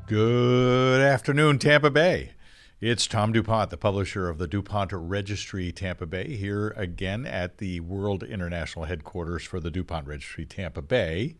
Good afternoon, Tampa Bay. It's Tom DuPont, the publisher of the DuPont Registry Tampa Bay, here again at the World International Headquarters for the DuPont Registry Tampa Bay,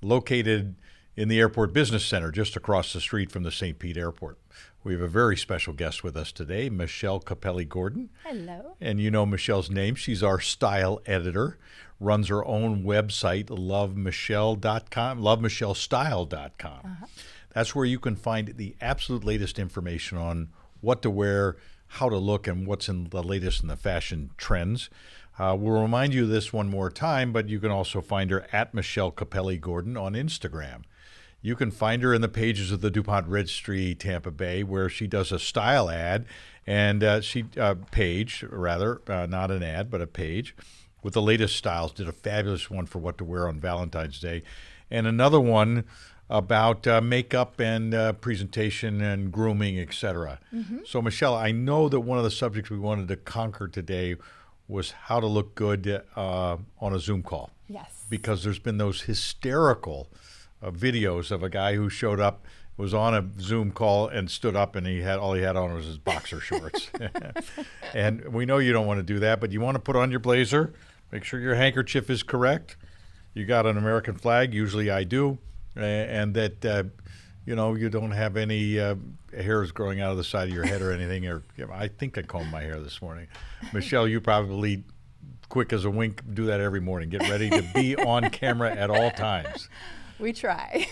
located in the Airport Business Center just across the street from the St. Pete Airport. We have a very special guest with us today, Michelle Cappelli Gordon. Hello. And you know Michelle's name. She's our style editor, runs her own website, lovemichelle.com, lovemichellestyle.com. Uh-huh. That's where you can find the absolute latest information on what to wear, how to look, and what's in the latest in the fashion trends. We'll remind you this one more time, but you can also find her at Michelle Cappelli Gordon on Instagram. You can find her in the pages of the DuPont Registry Tampa Bay, where she does a style ad and page, not an ad, but a page with the latest styles. Did a fabulous one for what to wear on Valentine's Day, and another one about makeup and presentation and grooming, etc. Mm-hmm. So, Michelle, I know that one of the subjects we wanted to conquer today was how to look good on a Zoom call. Yes. Because there's been those hysterical videos of a guy who showed up, was on a Zoom call and stood up, and all he had on was his boxer shorts. And we know you don't want to do that, but you want to put on your blazer, make sure your handkerchief is correct. You got an American flag, usually I do. And that you don't have any hairs growing out of the side of your head or anything. Or I think I combed my hair this morning. Michelle, you probably, quick as a wink, do that every morning. Get ready to be on camera at all times. We try.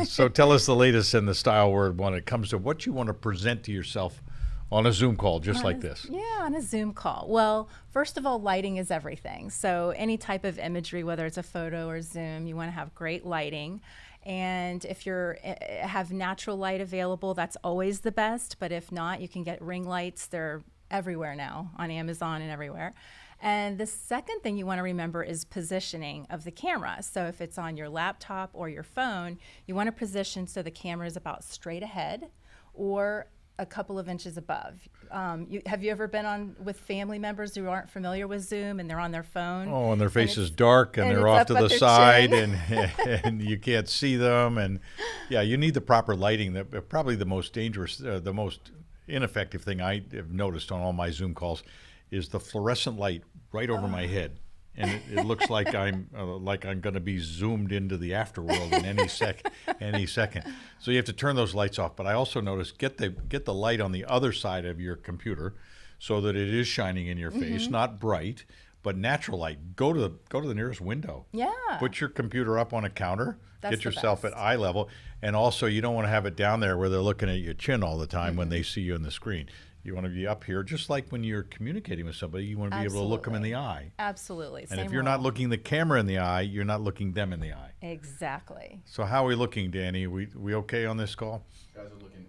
So tell us the latest in the style word when it comes to what you want to present to yourself on a Zoom call, just like this. Yeah, on a Zoom call. Well, first of all, lighting is everything. So any type of imagery, whether it's a photo or Zoom, you want to have great lighting. And if you have natural light available, that's always the best. But if not, you can get ring lights. They're everywhere now on Amazon and everywhere. And the second thing you want to remember is positioning of the camera. So if it's on your laptop or your phone, you want to position so the camera is about straight ahead or a couple of inches above. Have you ever been on with family members who aren't familiar with Zoom and they're on their phone? Oh, and their face is dark and they're off to the side and you can't see them. And yeah, you need the proper lighting. Probably the most dangerous, the most ineffective thing I have noticed on all my Zoom calls is the fluorescent light right over my head. And it looks like I'm going to be zoomed into the afterworld in any second. So you have to turn those lights off. But I also noticed get the light on the other side of your computer, so that it is shining in your face, not bright, but natural light. Go to the nearest window. Yeah. Put your computer up on a counter. That's get yourself at eye level, and also you don't want to have it down there where they're looking at your chin all the time when they see you on the screen. You want to be up here, just like when you're communicating with somebody, you want to be able to look them in the eye. Absolutely. And if you're not looking the camera in the eye, you're not looking them in the eye. Exactly. So how are we looking, Danny? We okay on this call? You guys are looking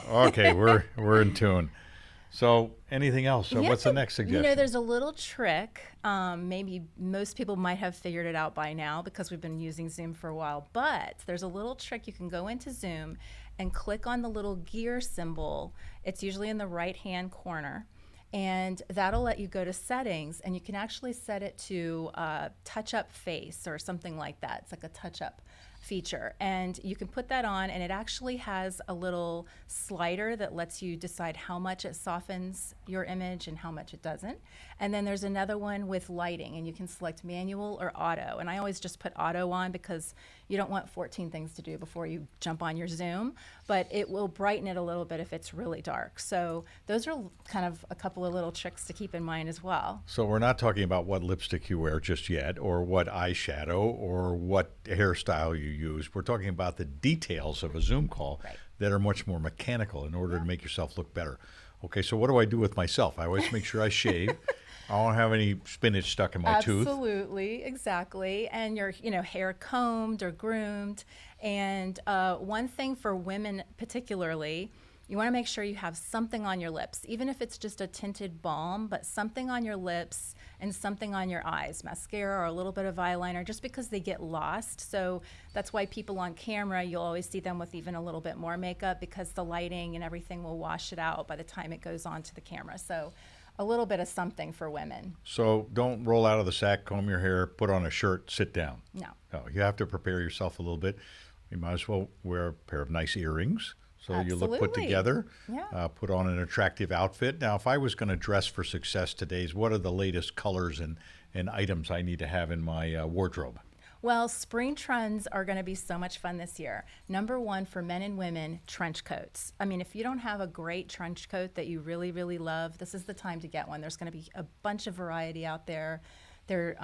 A1. Okay, we're in tune. So anything else? So what's the next suggestion? There's a little trick. Maybe most people might have figured it out by now because we've been using Zoom for a while. But there's a little trick. You can go into Zoom and click on the little gear symbol. It's usually in the right-hand corner. And that'll let you go to settings, and you can actually set it to touch-up face or something like that. It's like a touch-up feature, and you can put that on, and it actually has a little slider that lets you decide how much it softens your image and how much it doesn't. And then there's another one with lighting, and you can select manual or auto, and I always just put auto on because you don't want 14 things to do before you jump on your Zoom, but it will brighten it a little bit if it's really dark. So those are kind of a couple of little tricks to keep in mind as well. So we're not talking about what lipstick you wear just yet, or what eyeshadow, or what hairstyle you use. We're talking about the details of a Zoom call that are much more mechanical in order to make yourself look better. Okay, so what do I do with myself? I always make sure I shave. I don't have any spinach stuck in my tooth. Absolutely, exactly. And your hair combed or groomed. And one thing for women particularly, you want to make sure you have something on your lips, even if it's just a tinted balm, but something on your lips and something on your eyes, mascara or a little bit of eyeliner, just because they get lost. So that's why people on camera, you'll always see them with even a little bit more makeup, because the lighting and everything will wash it out by the time it goes onto the camera. So a little bit of something for women. So don't roll out of the sack, comb your hair, put on a shirt, sit down. No. No, you have to prepare yourself a little bit. You might as well wear a pair of nice earrings, So you look put Absolutely. together, Yeah. put on an attractive outfit. Now, if I was going to dress for success today's, what are the latest colors and items I need to have in my wardrobe? Well, spring trends are going to be so much fun this year. Number one for men and women, trench coats. I mean, if you don't have a great trench coat that you really, really love, this is the time to get one. There's going to be a bunch of variety out there. They're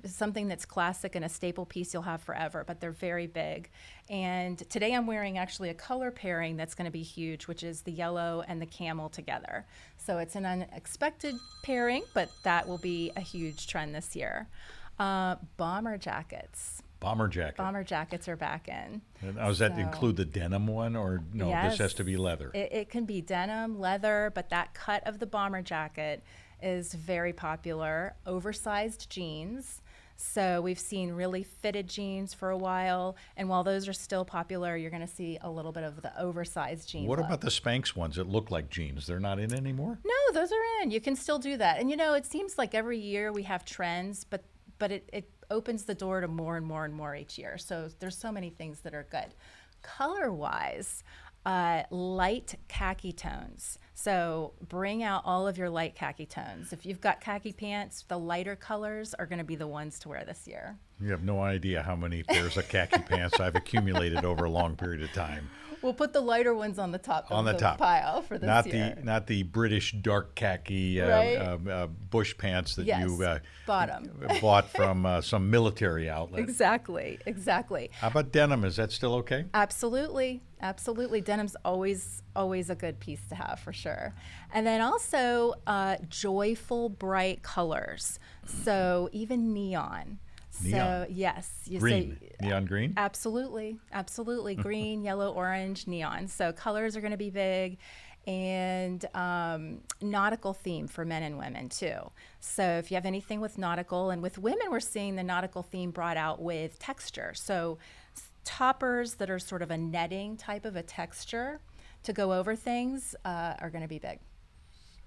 something that's classic and a staple piece you'll have forever, but they're very big. And today I'm wearing actually a color pairing that's going to be huge, which is the yellow and the camel together. So it's an unexpected pairing, but that will be a huge trend this year. Bomber jackets. Bomber jacket. Bomber jackets are back in. And now, does that So- include the denim one, or no? Yes. This has to be leather. It can be denim, leather, but that cut of the bomber jacket is very popular. Oversized jeans. So we've seen really fitted jeans for a while, and while those are still popular, you're going to see a little bit of the oversized jean What look. about the Spanx ones that look like jeans? They're not in anymore? No, those are in. You can still do that. And it seems like every year we have trends, but it opens the door to more and more and more each year. So there's so many things that are good. Color-wise, light khaki tones. So bring out all of your light khaki tones. If you've got khaki pants, the lighter colors are going to be the ones to wear this year. You have no idea how many pairs of khaki pants I've accumulated over a long period of time. We'll put the lighter ones on the top On of the top. pile for this Not year. not the British dark khaki Right. bush pants that Yes, you bottom. bought from some military outlet. Exactly. How about denim? Is that still okay? Absolutely. Denim's always a good piece to have for sure. And then also joyful, bright colors. So even neon. Neon. So yes, you Green. say Neon green? absolutely, green, yellow, orange, neon. So colors are going to be big. And nautical theme for men and women too. So if you have anything with nautical, and with women, we're seeing the nautical theme brought out with texture. So toppers that are sort of a netting type of a texture to go over things are going to be big.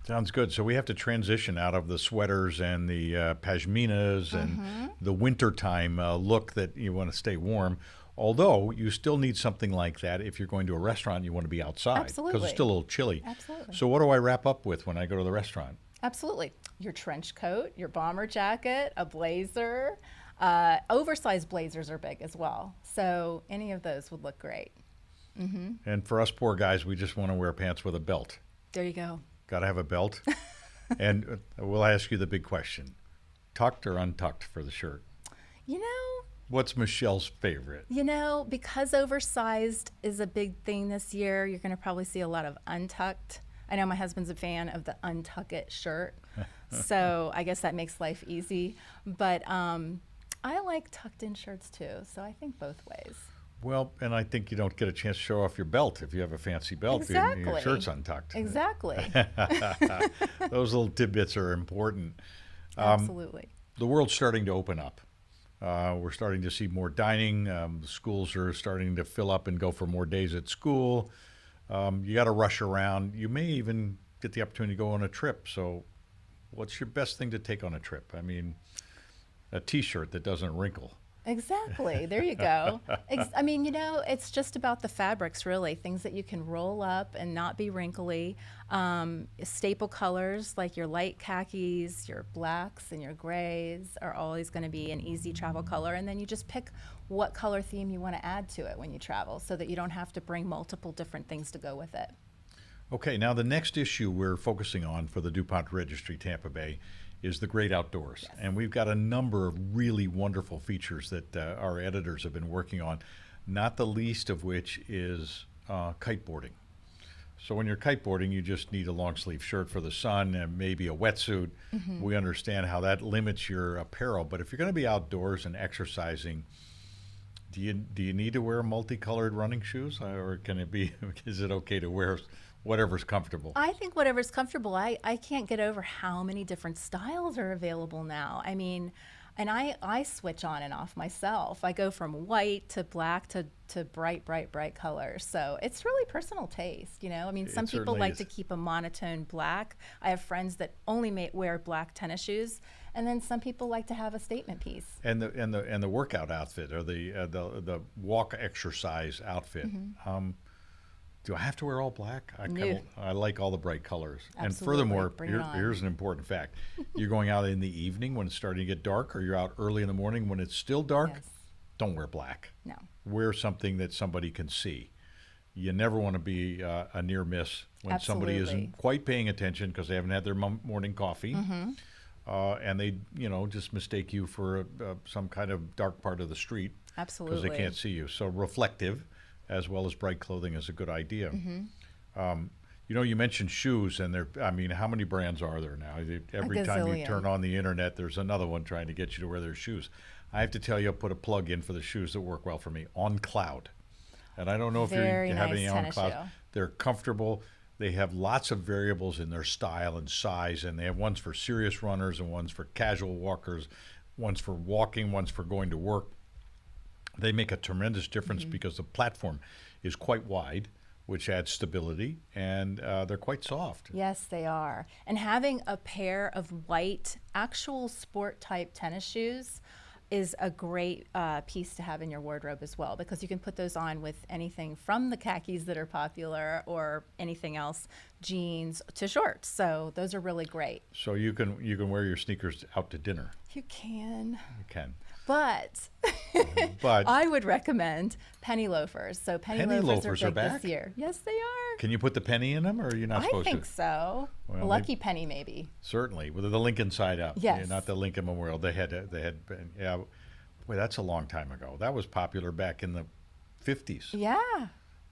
Sounds good. So we have to transition out of the sweaters and the pashminas and the wintertime look that you want to stay warm. Although you still need something like that if you're going to a restaurant and you want to be outside. Because Absolutely. it's still a little chilly. Absolutely. So what do I wrap up with when I go to the restaurant? Absolutely. Your trench coat, your bomber jacket, a blazer. Oversized blazers are big as well. So any of those would look great. And for us poor guys, we just want to wear pants with a belt. There you go. Got to have a belt. And we'll ask you the big question. Tucked or untucked for the shirt? You know, What's Michelle's favorite? because oversized is a big thing this year, you're going to probably see a lot of untucked. I know my husband's a fan of the untuck it shirt, so I guess that makes life easy. But I like tucked in shirts too, so I think both ways. Well, and I think you don't get a chance to show off your belt if you have a fancy belt. Exactly. Your shirt's untucked. Exactly. Those little tidbits are important. Absolutely. The world's starting to open up. We're starting to see more dining. The schools are starting to fill up and go for more days at school. You got to rush around. You may even get the opportunity to go on a trip. So what's your best thing to take on a trip? I mean, a T-shirt that doesn't wrinkle. Exactly. There you go. I mean, it's just about the fabrics, really. Things that you can roll up and not be wrinkly. Staple colors like your light khakis, your blacks, and your grays are always going to be an easy travel color. And then you just pick what color theme you want to add to it when you travel so that you don't have to bring multiple different things to go with it. Okay, now the next issue we're focusing on for the DuPont Registry Tampa Bay is the great outdoors. Yes. And we've got a number of really wonderful features that our editors have been working on, not the least of which is kiteboarding. So when you're kiteboarding, you just need a long sleeve shirt for the sun and maybe a wetsuit. We understand how that limits your apparel, but if you're going to be outdoors and exercising, do you need to wear multicolored running shoes, or can it be? Is it okay to wear whatever's comfortable? I think whatever's comfortable. I can't get over how many different styles are available now. I mean, and I switch on and off myself. I go from white to black to bright colors. So it's really personal taste, I mean, some It people certainly like is. to keep a monotone black. I have friends that only wear black tennis shoes, and then some people like to have a statement piece. And the workout outfit, or the walk exercise outfit. Do I have to wear all black? No. I like all the bright colors. And Absolutely. furthermore, Bring it on. here's an important fact. You're going out in the evening when it's starting to get dark, or you're out early in the morning when it's still dark, Yes. don't wear black. No. Wear something that somebody can see. You never want to be a near miss when somebody Absolutely. isn't quite paying attention because they haven't had their morning coffee. Mm-hmm. And they, just mistake you for some kind of dark part of the street. Absolutely. Because they can't see you. So reflective as well as bright clothing is a good idea. Mm-hmm. You mentioned shoes, and how many brands are there now? Every time you gazillion. turn on the internet, there's another one trying to get you to wear their shoes. I have to tell you, I put a plug in for the shoes that work well for me, On Cloud. And I don't know if Very you have nice any On tennis Cloud. shoe. They're comfortable. They have lots of variables in their style and size, and they have ones for serious runners and ones for casual walkers, ones for walking, ones for going to work. They make a tremendous difference because the platform is quite wide, which adds stability, and they're quite soft. Yes, they are. And having a pair of white, actual sport type tennis shoes is a great piece to have in your wardrobe as well, because you can put those on with anything from the khakis that are popular or anything else, jeans to shorts. So those are really great. So you can wear your sneakers out to dinner. You can. You can. But But I would recommend penny loafers. So penny loafers are big back? this year. Yes, they are. Can you put the penny in them, or are you not I supposed think to? so. Well, A lucky penny, maybe. Certainly, with the Lincoln side up. Yes. Yeah, not the Lincoln Memorial. They had. Yeah. Boy, that's a long time ago. That was popular back in the 50s. Yeah.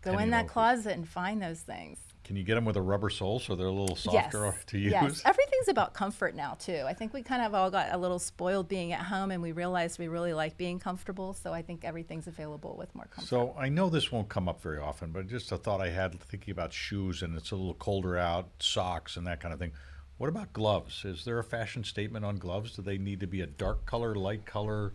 Go Penny in that loafers. closet and find those things. Can you get them with a rubber sole so they're a little softer to use? Yes. Everything's about comfort now, too. I think we kind of all got a little spoiled being at home, and we realized we really like being comfortable. So I think everything's available with more comfort. So I know this won't come up very often, but just a thought I had thinking about shoes, and it's a little colder out, socks and that kind of thing. What about gloves? Is there a fashion statement on gloves? Do they need to be a dark color, light color?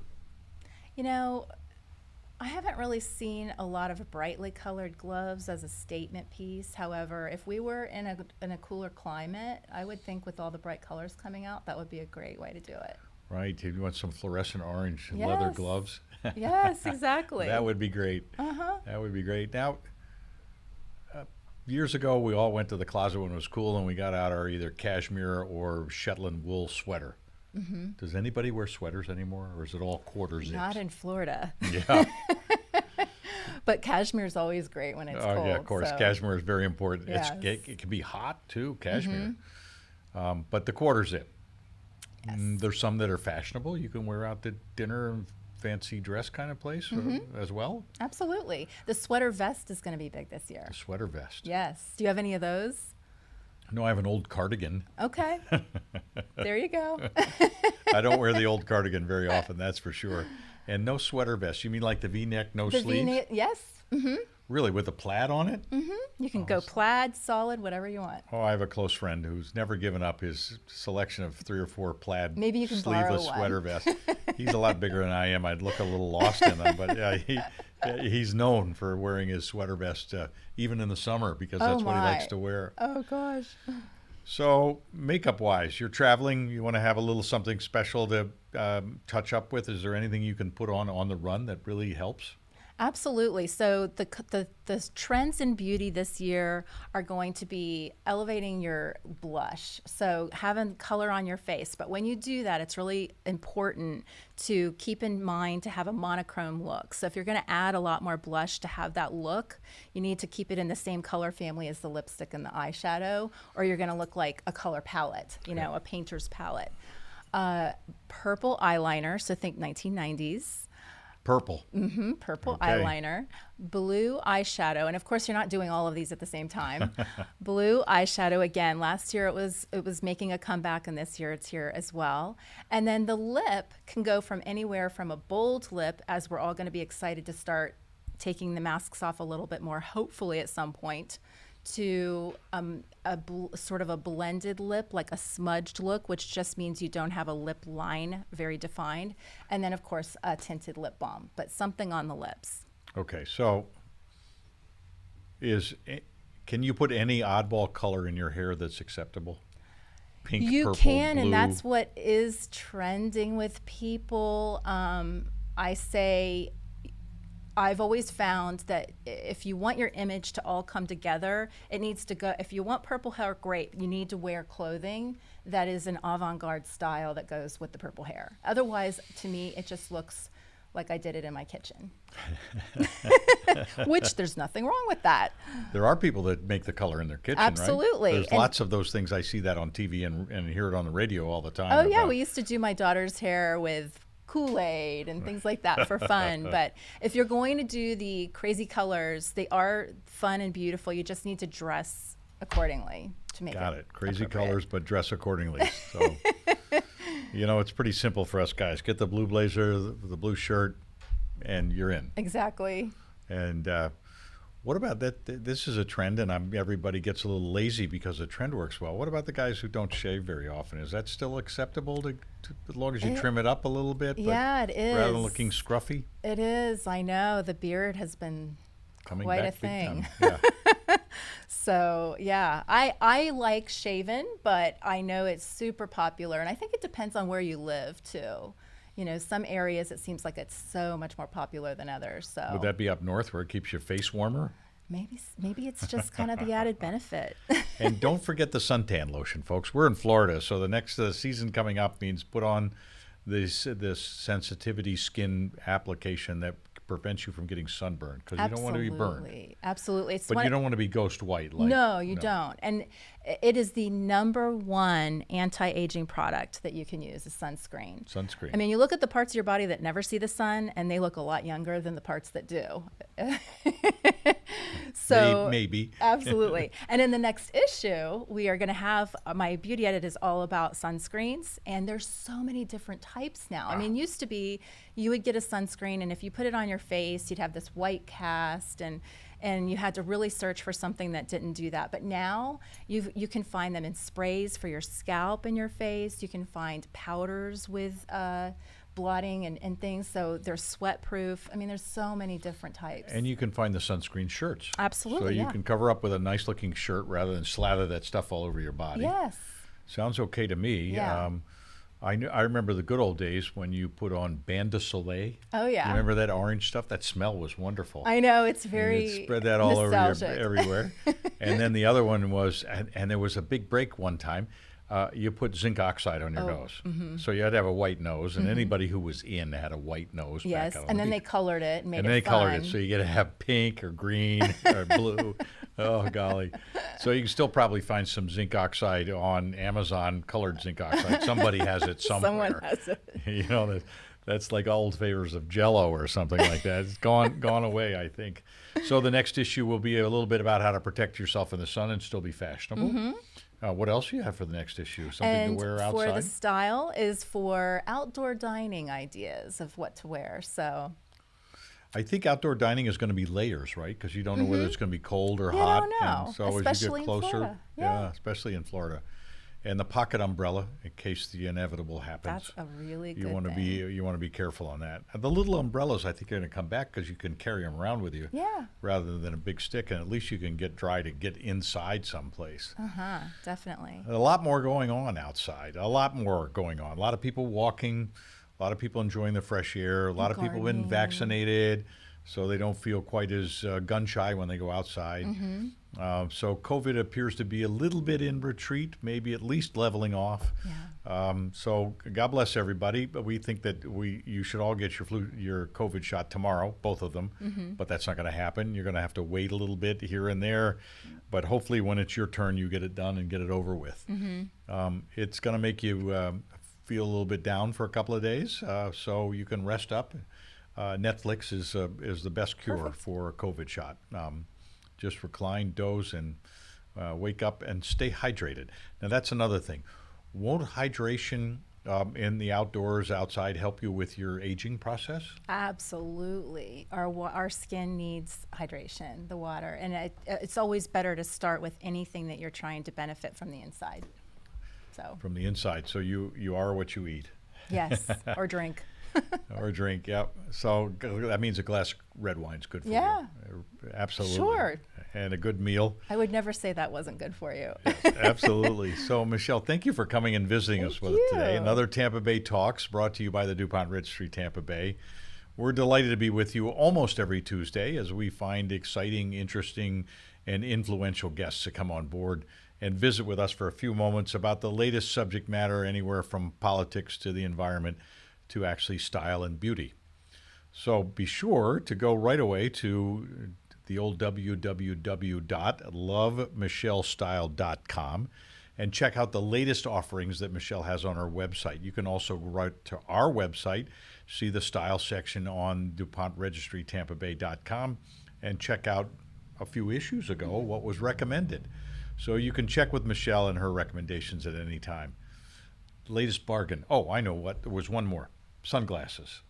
I haven't really seen a lot of brightly colored gloves as a statement piece. However, if we were in a cooler climate, I would think with all the bright colors coming out, that would be a great way to do it. Right? You want some fluorescent orange leather Yes. gloves? Yes, exactly. That would be great. Uh-huh. That would be great. Now, years ago, we all went to the closet when it was cool, and we got out our either cashmere or Shetland wool sweater. Mm-hmm. Does anybody wear sweaters anymore, or is it all quarter zips? Not in Florida. Yeah. But cashmere is always great when it's cold. Oh, yeah, of course. so- Cashmere is very important. Yes. It can be hot, too, cashmere. But the quarter zip. Yes. There's some that are fashionable. You can wear out to dinner and fancy dress kind of place as well. Absolutely. The sweater vest is going to be big this year. The sweater vest. Yes. Do you have any of those? No, I have an old cardigan. Okay. There you go. I don't wear the old cardigan very often, that's for sure. And no sweater vest. You mean like the V-neck, no The sleeves? V-neck, yes. Mm-hmm. Really, with a plaid on it? You can go plaid, solid, whatever you want. Oh, I have a close friend who's never given up his selection of 3 or 4 plaid Maybe you can borrow sleeveless one. sweater vests. He's a lot bigger than I am. I'd look a little lost in them, but yeah, he's known for wearing his sweater vest even in the summer because that's what he likes my. to wear. Oh, gosh. So, makeup-wise, you're traveling. You want to have a little something special to touch up with. Is there anything you can put on the run that really helps? Absolutely. So the trends in beauty this year are going to be elevating your blush. So having color on your face. But when you do that, it's really important to keep in mind to have a monochrome look. So if you're going to add a lot more blush to have that look, you need to keep it in the same color family as the lipstick and the eyeshadow, or you're going to look like a color palette, a painter's palette. Purple eyeliner, so think 1990s. Purple. Purple Okay. eyeliner, blue eyeshadow, and of course you're not doing all of these at the same time. Blue eyeshadow again. Last year it was making a comeback, and this year it's here as well. And then the lip can go from anywhere from a bold lip, as we're all going to be excited to start taking the masks off a little bit more, hopefully at some point, to sort of a blended lip, like a smudged look, which just means you don't have a lip line very defined. And then, of course, a tinted lip balm, but something on the lips. Okay, so can you put any oddball color in your hair that's acceptable? Pink, You purple, can, blue. and that's what is trending with people. I say I've always found that if you want your image to all come together, it needs to go. If you want purple hair, great. You need to wear clothing that is an avant-garde style that goes with the purple hair. Otherwise, to me, it just looks like I did it in my kitchen. Which there's nothing wrong with that. There are people that make the color in their kitchen, Absolutely. right? There's lots of those things. I see that on TV and hear it on the radio all the time. Oh, yeah. We used to do my daughter's hair with Kool-Aid and things like that for fun. But if you're going to do the crazy colors, they are fun and beautiful. You just need to dress accordingly to make it. Got it. Crazy appropriate. colors, but dress accordingly. So, it's pretty simple for us guys. Get the blue blazer, the blue shirt, and you're in. Exactly. And what about that? This is a trend, and everybody gets a little lazy because the trend works well. What about the guys who don't shave very often? Is that still acceptable as long as you trim it up a little bit? Yeah, it is. Rather than looking scruffy? It is. I know. The beard has been Coming quite back a thing. big time. Yeah. So, yeah, I like shaven, but I know it's super popular. And I think it depends on where you live, too. Some areas it seems like it's so much more popular than others. So Would that be up north where it keeps your face warmer? Maybe it's just kind of the added benefit. And don't forget the suntan lotion, folks. We're in Florida, so the next season coming up means put on this sensitivity skin application that prevents you from getting sunburned because you don't want to be burned. Absolutely. But you don't want to be ghost white. No, you don't. And it is the #1 anti-aging product that you can use is sunscreen. Sunscreen. I mean, you look at the parts of your body that never see the sun, and they look a lot younger than the parts that do. So maybe. Absolutely. And in the next issue, we are going to have my beauty edit is all about sunscreens, and there's so many different types now. I mean, used to be you would get a sunscreen, and if you put it on your face, you'd have this white cast, and you had to really search for something that didn't do that. But now you can find them in sprays for your scalp and your face. You can find powders with blotting and things, so they're sweat proof. I mean, there's so many different types. And you can find the sunscreen shirts. Absolutely, So you yeah. can cover up with a nice looking shirt rather than slather that stuff all over your body. Yes. Sounds okay to me. Yeah. I remember the good old days when you put on Bain de Soleil. Oh, yeah. You remember that orange stuff? That smell was wonderful. I know, it's And very you'd spread that all nostalgic. over everywhere. And then the other one was, and there was a big break one time. You put zinc oxide on your nose. Mm-hmm. So you had to have a white nose, and anybody who was in had a white nose. Yes, back out and on then the they colored it and made and it they fun. colored it, so you get to have pink or green or blue. Oh golly! So you can still probably find some zinc oxide on Amazon, colored zinc oxide. Somebody has it somewhere. Someone has it. That's like old favors of Jell-O or something like that. It's gone away, I think. So the next issue will be a little bit about how to protect yourself in the sun and still be fashionable. Mm-hmm. What else do you have for the next issue? Something And to wear for outside? the style is for outdoor dining ideas of what to wear. So I think outdoor dining is going to be layers, right? Because you don't know whether it's going to be cold or You hot. don't know, And so as especially you in get closer, Florida. Yeah. especially in Florida. And the pocket umbrella, in case the inevitable happens. that's a really good You want to thing. be careful on that. And the little umbrellas, I think, are going to come back because you can carry them around with you, Yeah. rather than a big stick, and at least you can get dry to get inside someplace. Definitely. A lot more going on outside. A lot more going on. A lot of people walking. A lot of people enjoying the fresh air. A lot of people been Gardening. vaccinated, so they don't feel quite as gun shy when they go outside. So COVID appears to be a little bit in retreat, maybe at least leveling off. So God bless everybody. But we think that you should all get your COVID shot tomorrow, both of them. But that's not going to happen. You're going to have to wait a little bit here and there. But hopefully, when it's your turn, you get it done and get it over with. It's going to make you feel a little bit down for a couple of days, so you can rest up. Netflix is the best cure for a COVID shot. Just recline, doze, and wake up and stay hydrated. Now that's another thing. Won't hydration in the outdoors, outside, help you with your aging process? Absolutely. Our skin needs hydration, the water. And it's always better to start with anything that you're trying to benefit from the inside. So From the inside. So you are what you eat. yes, or drink. Or drink, yep. So that means a glass of red wine's good for Yeah. you. Absolutely. Sure. And a good meal. I would never say that wasn't good for you. Absolutely. So, Michelle, thank you for coming and visiting us with us today. you. Another Tampa Bay Talks brought to you by the DuPont Registry Tampa Bay. We're delighted to be with you almost every Tuesday as we find exciting, interesting, and influential guests to come on board and visit with us for a few moments about the latest subject matter, anywhere from politics to the environment to actually style and beauty. So be sure to go right away to the old www.lovemichellestyle.com and check out the latest offerings that Michelle has on her website. You can also go right to our website, see the style section on DuPontRegistryTampaBay.com, and check out a few issues ago what was recommended. So you can check with Michelle and her recommendations at any time. Latest bargain. Oh, I know what. There was one more. Sunglasses.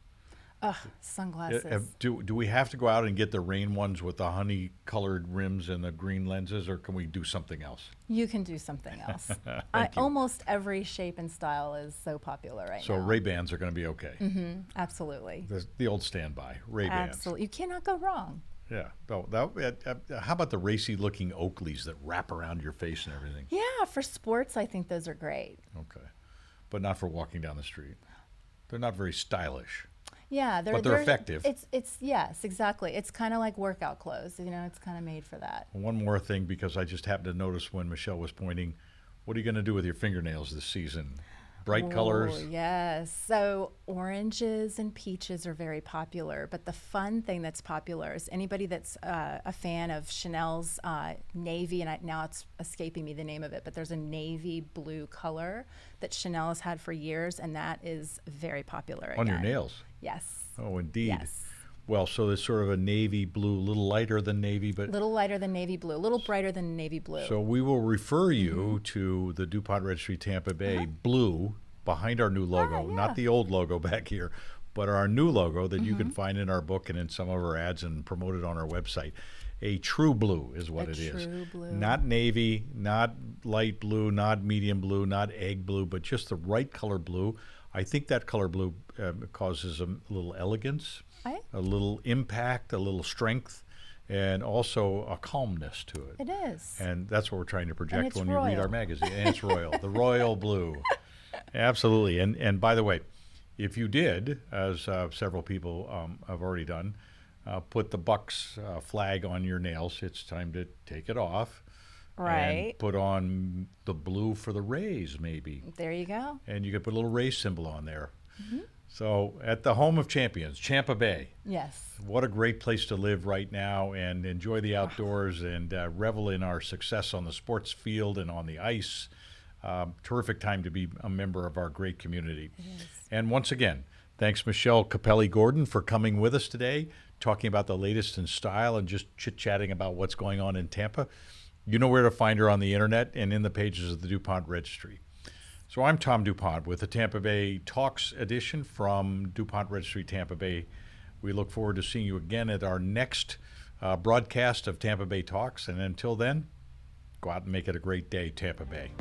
Sunglasses. Do we have to go out and get the rain ones with the honey-colored rims and the green lenses, or can we do something else? You can do something else. Thank you. Almost every shape and style is so popular right So now. Ray-Bans are going to be okay. Absolutely. The old standby, Ray-Bans. Absolutely. You cannot go wrong. Yeah. Oh, how about the racy-looking Oakleys that wrap around your face and everything? Yeah, for sports, I think those are great. Okay. But not for walking down the street. They're not very stylish. Yeah, But they're effective. It's yes, exactly. It's kind of like workout clothes. You know, it's kind of made for that. One more thing, because I just happened to notice when Michelle was pointing, what are you going to do with your fingernails this season? Bright colors? Yes. So oranges and peaches are very popular. But the fun thing that's popular is anybody that's a fan of Chanel's navy, and now it's escaping me the name of it, but there's a navy blue color that Chanel has had for years, and that is very popular again. On your nails? Yes. Oh, indeed. Yes. Well, so there's sort of a navy blue, a little lighter than navy, but A little lighter than navy blue, a little brighter than navy blue. so we will refer you to the DuPont Registry Tampa Bay blue behind our new logo, yeah. not the old logo back here, but our new logo that you can find in our book and in some of our ads and promoted on our website. A true blue is what it is. True blue. Not navy, not light blue, not medium blue, not egg blue, but just the right color blue. I think that color blue causes a little elegance, Right? a little impact, a little strength, and also a calmness to it. It is. And that's what we're trying to project it's when you read royal. our magazine. And it's royal, the royal blue. Absolutely. And by the way, if you did, as several people have already done, put the Bucks flag on your nails, it's time to take it off. Right. And put on the blue for the Rays, maybe. There you go. And you could put a little Rays symbol on there. So at the home of champions, Tampa Bay. Yes. What a great place to live right now and enjoy the outdoors and revel in our success on the sports field and on the ice. Terrific time to be a member of our great community. And once again, thanks Michelle Cappelli Gordon for coming with us today, talking about the latest in style and just chit-chatting about what's going on in Tampa. You know where to find her on the internet and in the pages of the DuPont Registry. So I'm Tom DuPont with the Tampa Bay Talks edition from DuPont Registry Tampa Bay. We look forward to seeing you again at our next broadcast of Tampa Bay Talks. And until then, go out and make it a great day, Tampa Bay.